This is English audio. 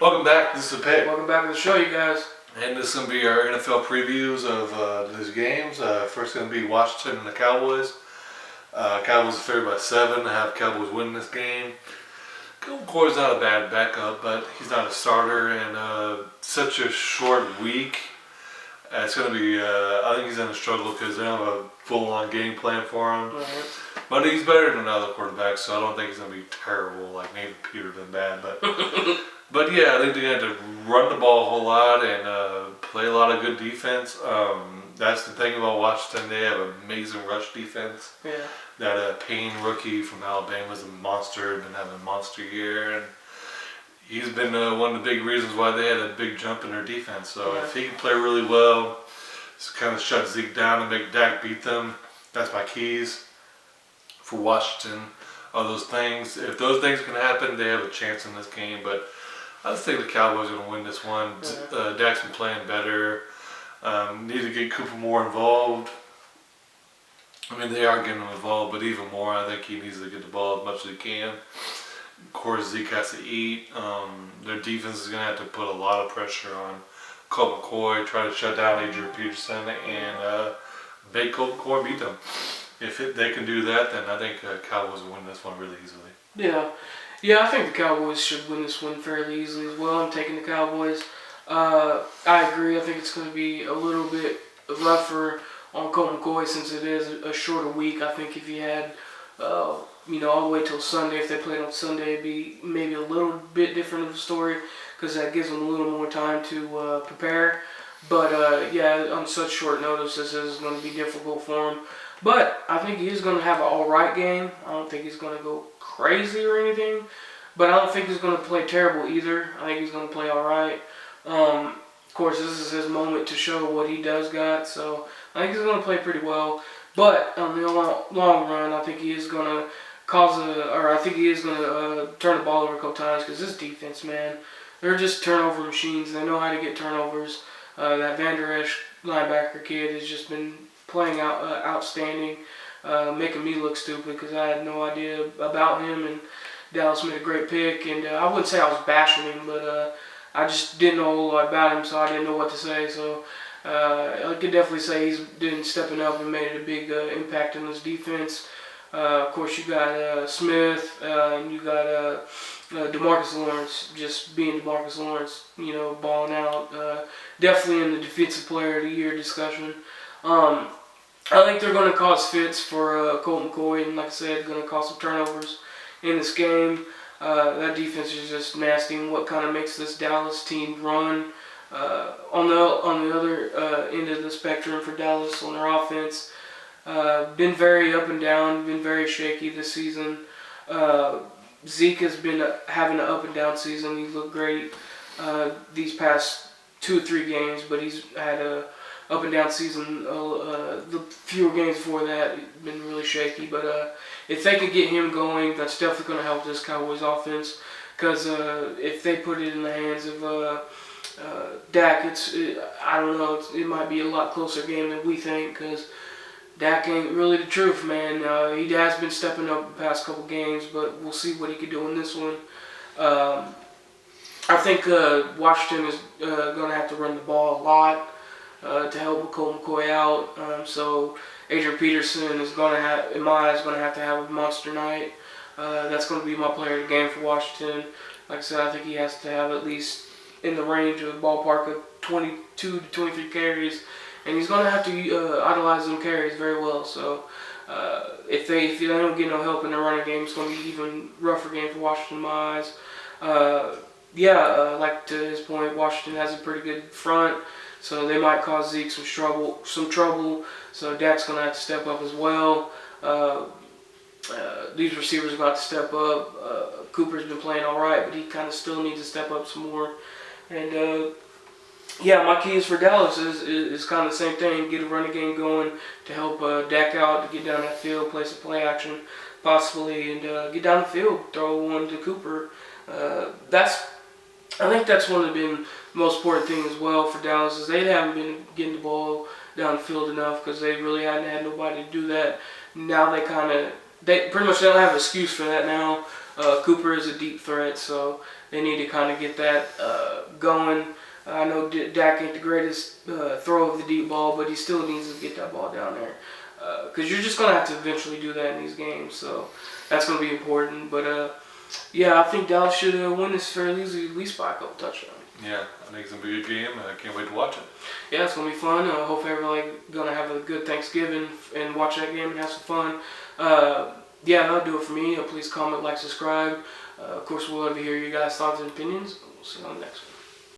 Welcome back. This is Pick. Welcome back to the show, you guys. And this is going to be our NFL previews of these games. First going to be Washington and the Cowboys. Cowboys are favored by 7. I have Cowboys winning this game. McCoy's not a bad backup, but he's not a starter. And such a short week. It's going to be, I think he's going to struggle because they don't have a full-on game plan for him. Right. But he's better than other quarterbacks, so I don't think he's going to be terrible like Nathan Peterman bad. But yeah, I think they're going to have to run the ball a whole lot and play a lot of good defense. That's the thing about Washington. They have an amazing rush defense. Yeah. That Payne rookie from Alabama is a monster. Been having a monster year. And he's been one of the big reasons why they had a big jump in their defense. So if he can play really well, just kind of shut Zeke down and make Dak beat them, that's my keys for Washington. All those things. If those things can happen, they have a chance in this game. But I just think the Cowboys are going to win this one. Dak's been playing better. Need to get Cooper more involved. I mean, they are getting him involved, but even more, I think he needs to get the ball as much as he can. Of course, Zeke has to eat. Their defense is going to have to put a lot of pressure on Colt McCoy, try to shut down Adrian Peterson, and make Colt McCoy beat them. If they can do that, then I think Cowboys will win this one really easily. Yeah, I think the Cowboys should win this one fairly easily as well. I'm taking the Cowboys. I agree. I think it's going to be a little bit rougher on Colt McCoy since it is a shorter week. I think if you had, all the way till Sunday, if they played on Sunday, it'd be maybe a little bit different of a story because that gives them a little more time to prepare. But on such short notice, this is going to be difficult for him. But I think he's going to have an all-right game. I don't think he's going to go crazy or anything. But I don't think he's going to play terrible either. I think he's going to play all right. Of course, this is his moment to show what he does got. So I think he's going to play pretty well. But on the long run, I think he is going to turn the ball over a couple times because this defense, man, they're just turnover machines. They know how to get turnovers. That Van Der Esch linebacker kid has just been playing outstanding, making me look stupid because I had no idea about him, and Dallas made a great pick, and I wouldn't say I was bashing him, but I just didn't know a whole lot about him, so I didn't know what to say, so I could definitely say he's been stepping up and made a big impact in this defense. Of course, you got Smith, and you got DeMarcus Lawrence, just being DeMarcus Lawrence, balling out, definitely in the Defensive Player of the Year discussion. I think they're going to cause fits for Colt McCoy, and like I said, going to cause some turnovers in this game. That defense is just nasty, and what kind of makes this Dallas team run. On the other end of the spectrum for Dallas on their offense, been very up and down, been very shaky this season. Zeke has been having an up and down season. He's looked great these past 2 or 3 games, but he's had a up and down season. The fewer games before that, been really shaky. But if they can get him going, that's definitely going to help this Cowboys offense. Because if they put it in the hands of Dak, I don't know. It might be a lot closer game than we think. Because Dak ain't really the truth, man. He has been stepping up the past couple games, but we'll see what he can do in this one. I think Washington is going to have to run the ball a lot to help Colt McCoy out. So Adrian Peterson is going to have, in my eyes, going to have a monster night. That's going to be my player of the game for Washington. Like I said, I think he has to have at least in the range of the ballpark of 22 to 23 carries. And he's going to have to utilize them carries very well. So if they don't get no help in the running game, it's going to be even rougher game for Washington in my eyes. Like to his point, Washington has a pretty good front, so they might cause Zeke some trouble. So Dak's going to have to step up as well. These receivers are going to have to step up. Cooper's been playing all right, but he kind of still needs to step up some more. And my keys for Dallas is kind of the same thing. Get a running game going to help Dak out, to get down that field, play some play action possibly, and get down the field, throw one to Cooper. I think that's one of the most important things as well for Dallas is they haven't been getting the ball down the field enough because they really hadn't had nobody to do that. Now they pretty much don't have an excuse for that now. Cooper is a deep threat, so They need to kind of get that going. I know Dak ain't the greatest throw of the deep ball, but he still needs to get that ball down there. Because you're just going to have to eventually do that in these games. So that's going to be important. But, yeah, I think Dallas should win this fairly easily, at least by a couple touchdowns. Yeah, I think it's going to be a good game. I can't wait to watch it. Yeah, it's going to be fun. Hope everybody going to have a good Thanksgiving and watch that game and have some fun. Yeah, that'll do it for me. Please comment, like, subscribe. Of course, we'll love to hear your guys' thoughts and opinions. We'll see you on the next one.